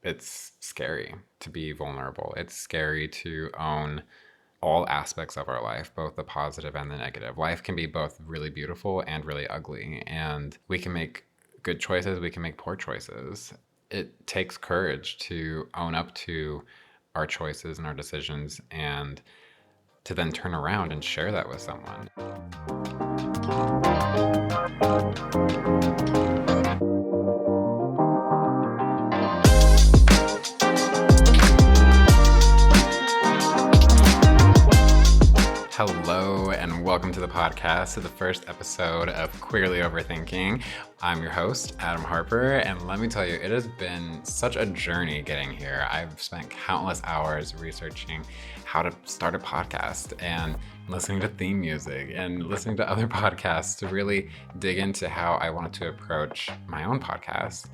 it's scary to be vulnerable. It's scary to own all aspects of our life, both the positive and the negative. Life can be both really beautiful and really ugly, and we can make good choices, we can make poor choices. It takes courage to own up to our choices and our decisions and to then turn around and share that with someone. Hello, and welcome to the podcast, to the first episode of Queerly Overthinking. I'm your host, Adam Harper, and let me tell you, it has been such a journey getting here. I've spent countless hours researching how to start a podcast and listening to theme music and listening to other podcasts to really dig into how I wanted to approach my own podcast.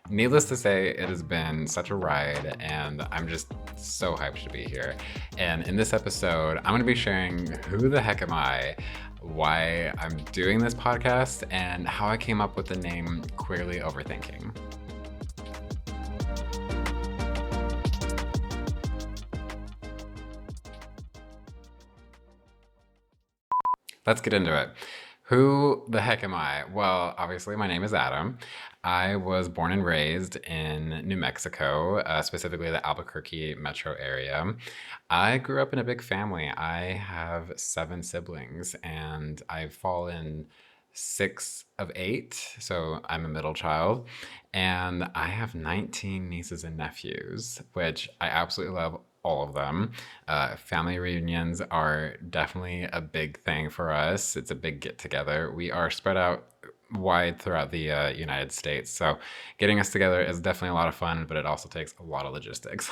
Needless to say, it has been such a ride, and I'm just so hyped to be here. And in this episode, I'm going to be sharing who the heck am I, why I'm doing this podcast, and how I came up with the name Queerly Overthinking. Let's get into it. Who the heck am I? Well, obviously, my name is Adam. I was born and raised in New Mexico, specifically the Albuquerque metro area. I grew up in a big family. I have 7 siblings, and I fall in 6 of 8, so I'm a middle child. And I have 19 nieces and nephews, which I absolutely love all of them. Family reunions are definitely a big thing for us. It's a big get together. We are spread out wide throughout the United States. So getting us together is definitely a lot of fun, but it also takes a lot of logistics.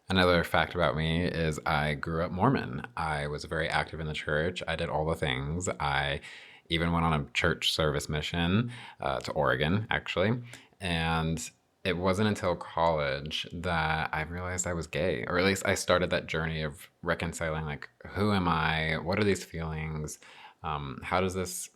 Another fact about me is I grew up Mormon. I was very active in the church. I did all the things. I even went on a church service mission to Oregon, actually. And it wasn't until college that I realized I was gay, or at least I started that journey of reconciling, like, who am I? What are these feelings? How does this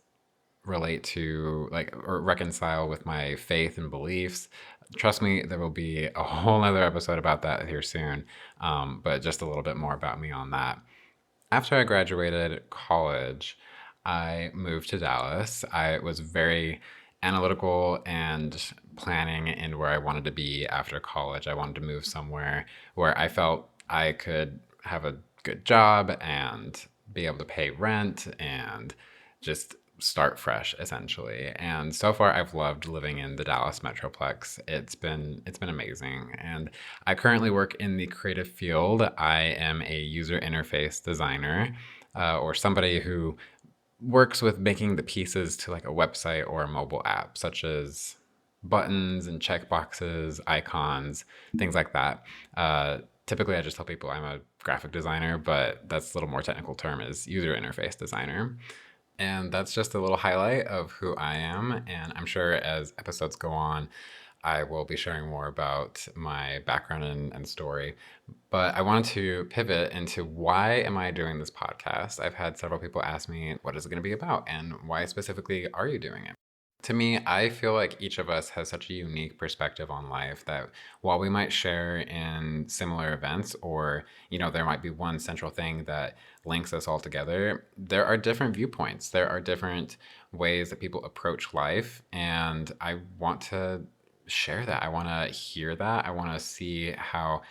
relate to, like, or reconcile with my faith and beliefs? Trust me, there will be a whole other episode about that here soon, but just a little bit more about me on that. After I graduated college, I moved to Dallas. I was very analytical and planning in where I wanted to be after college. I wanted to move somewhere where I felt I could have a good job and be able to pay rent and just start fresh, essentially. And so far, I've loved living in the Dallas Metroplex. It's been amazing. And I currently work in the creative field. I am a user interface designer, or somebody who works with making the pieces to, like, a website or a mobile app, such as buttons and checkboxes, icons, things like that. Typically, I just tell people I'm a graphic designer, but that's a little more technical term, is user interface designer. And that's just a little highlight of who I am. And I'm sure as episodes go on, I will be sharing more about my background and story. But I wanted to pivot into, why am I doing this podcast? I've had several people ask me, what is it going to be about? And why specifically are you doing it? To me, I feel like each of us has such a unique perspective on life that while we might share in similar events, or, there might be one central thing that links us all together, there are different viewpoints. There are different ways that people approach life. And I want to share that. I want to hear that. I want to see how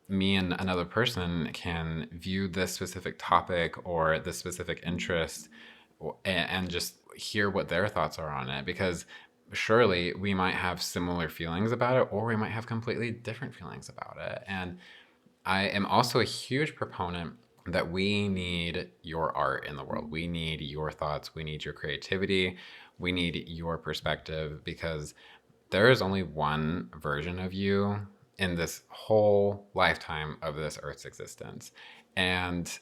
me and another person can view this specific topic or this specific interest, and just hear what their thoughts are on it, because surely we might have similar feelings about it, or we might have completely different feelings about it. And I am also a huge proponent that we need your art in the world. We need your thoughts. We need your creativity. We need your perspective, because there is only one version of you in this whole lifetime of this Earth's existence. And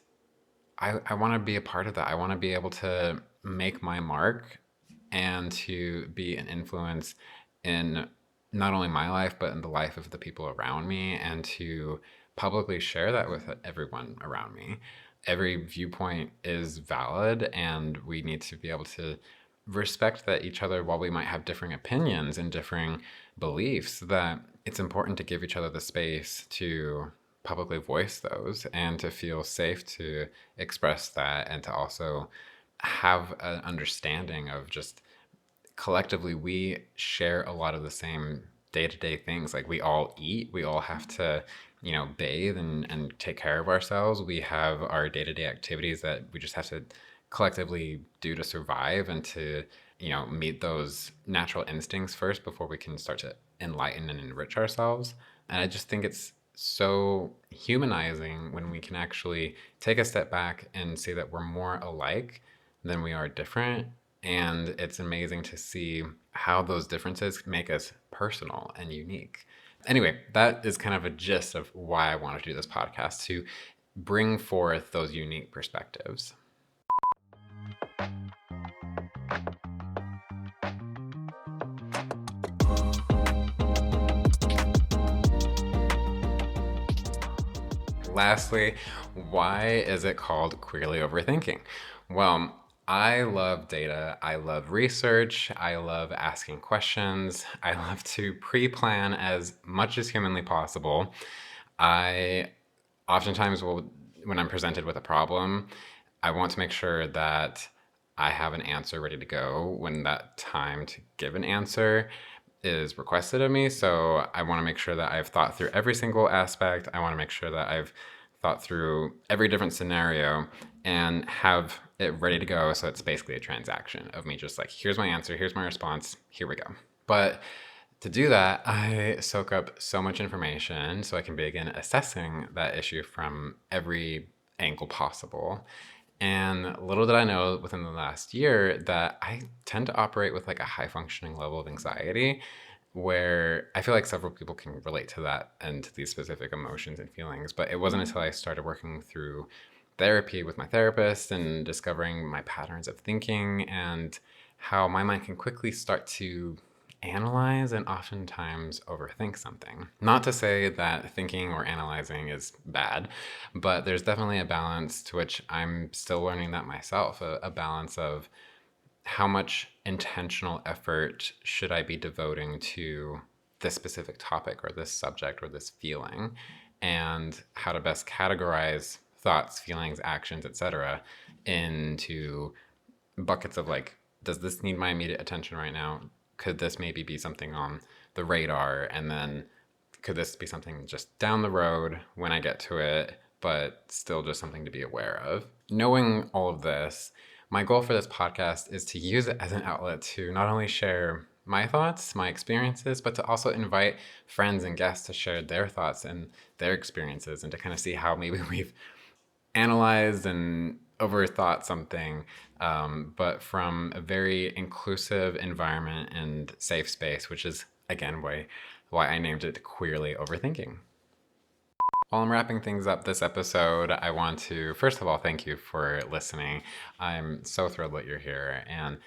I want to be a part of that. I want to be able to make my mark and to be an influence in not only my life, but in the life of the people around me, and to publicly share that with everyone around me. Every viewpoint is valid, and we need to be able to respect that each other, while we might have differing opinions and differing beliefs, that it's important to give each other the space to publicly voice those and to feel safe to express that, and to also have an understanding of just collectively we share a lot of the same day-to-day things. Like, we all eat, we all have to, bathe and take care of ourselves. We have our day-to-day activities that we just have to collectively do to survive and to, meet those natural instincts first before we can start to enlighten and enrich ourselves. And I just think it's so humanizing when we can actually take a step back and see that we're more alike than we are different. And it's amazing to see how those differences make us personal and unique. Anyway, that is kind of a gist of why I wanted to do this podcast, to bring forth those unique perspectives. Lastly, why is it called Queerly Overthinking? Well, I love data. I love research. I love asking questions. I love to pre-plan as much as humanly possible. I oftentimes will, when I'm presented with a problem, I want to make sure that I have an answer ready to go when that time to give an answer is requested of me. So I want to make sure that I've thought through every single aspect. I want to make sure that I've thought through every different scenario and have it ready to go. So it's basically a transaction of me just like, here's my answer, here's my response, here we go. But to do that, I soak up so much information so I can begin assessing that issue from every angle possible. And little did I know within the last year that I tend to operate with like a high functioning level of anxiety, where I feel like several people can relate to that and to these specific emotions and feelings. But it wasn't until I started working through therapy with my therapist and discovering my patterns of thinking and how my mind can quickly start to analyze and oftentimes overthink something. Not to say that thinking or analyzing is bad, but there's definitely a balance to which I'm still learning that myself, a balance of how much intentional effort should I be devoting to this specific topic or this subject or this feeling, and how to best categorize thoughts, feelings, actions, etc. into buckets of like, does this need my immediate attention right now? Could this maybe be something on the radar? And then could this be something just down the road when I get to it, but still just something to be aware of? Knowing all of this, my goal for this podcast is to use it as an outlet to not only share my thoughts, my experiences, but to also invite friends and guests to share their thoughts and their experiences, and to kind of see how maybe we've analyzed and overthought something, but from a very inclusive environment and safe space, which is, again, why I named it Queerly Overthinking. While I'm wrapping things up this episode, I want to, first of all, thank you for listening. I'm so thrilled that you're here. And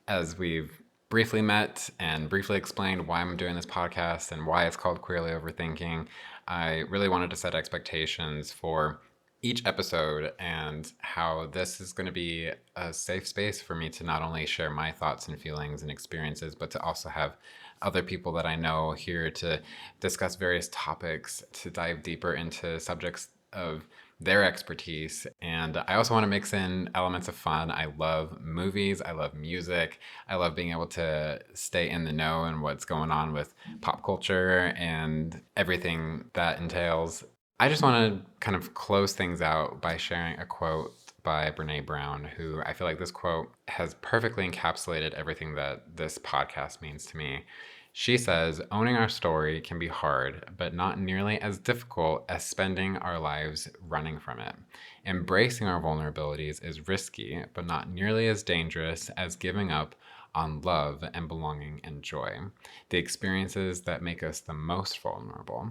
as we've briefly met and briefly explained why I'm doing this podcast and why it's called Queerly Overthinking, I really wanted to set expectations for each episode and how this is going to be a safe space for me to not only share my thoughts and feelings and experiences, but to also have other people that I know here to discuss various topics, to dive deeper into subjects of their expertise. And I also want to mix in elements of fun. I love movies. I love music. I love being able to stay in the know and what's going on with pop culture and everything that entails. I just want to kind of close things out by sharing a quote by Brene Brown, who I feel like this quote has perfectly encapsulated everything that this podcast means to me. She says, "Owning our story can be hard, but not nearly as difficult as spending our lives running from it. Embracing our vulnerabilities is risky, but not nearly as dangerous as giving up on love and belonging and joy, the experiences that make us the most vulnerable.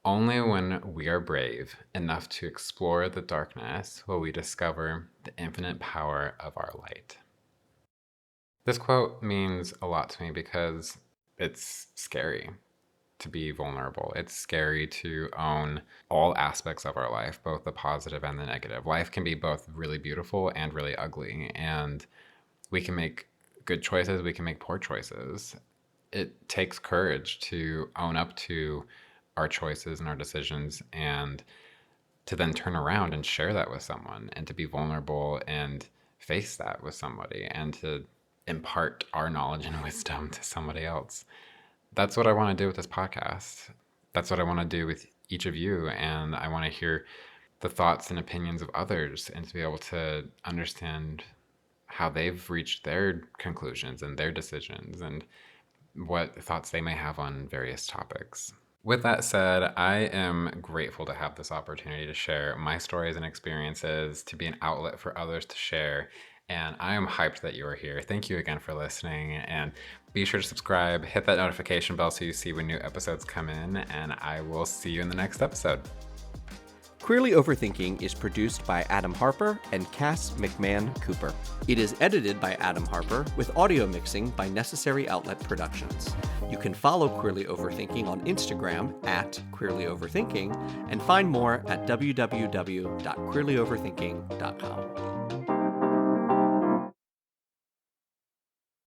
Only when we are brave enough to explore the darkness will we discover the infinite power of our light." This quote means a lot to me because it's scary to be vulnerable. It's scary to own all aspects of our life, both the positive and the negative. Life can be both really beautiful and really ugly, and we can make good choices, we can make poor choices. it takes courage to own up to our choices and our decisions, and to then turn around and share that with someone, and to be vulnerable and face that with somebody, and to impart our knowledge and wisdom to somebody else. That's what I want to do with this podcast. That's what I want to do with each of you. And I want to hear the thoughts and opinions of others, and to be able to understand how they've reached their conclusions and their decisions, and what thoughts they may have on various topics. With that said, I am grateful to have this opportunity to share my stories and experiences, to be an outlet for others to share. And I am hyped that you are here. Thank you again for listening. And be sure to subscribe, hit that notification bell so you see when new episodes come in. And I will see you in the next episode. Queerly Overthinking is produced by Adam Harper and Cass McMahon Cooper. It is edited by Adam Harper with audio mixing by Necessary Outlet Productions. You can follow Queerly Overthinking on Instagram at Queerly Overthinking and find more at www.queerlyoverthinking.com.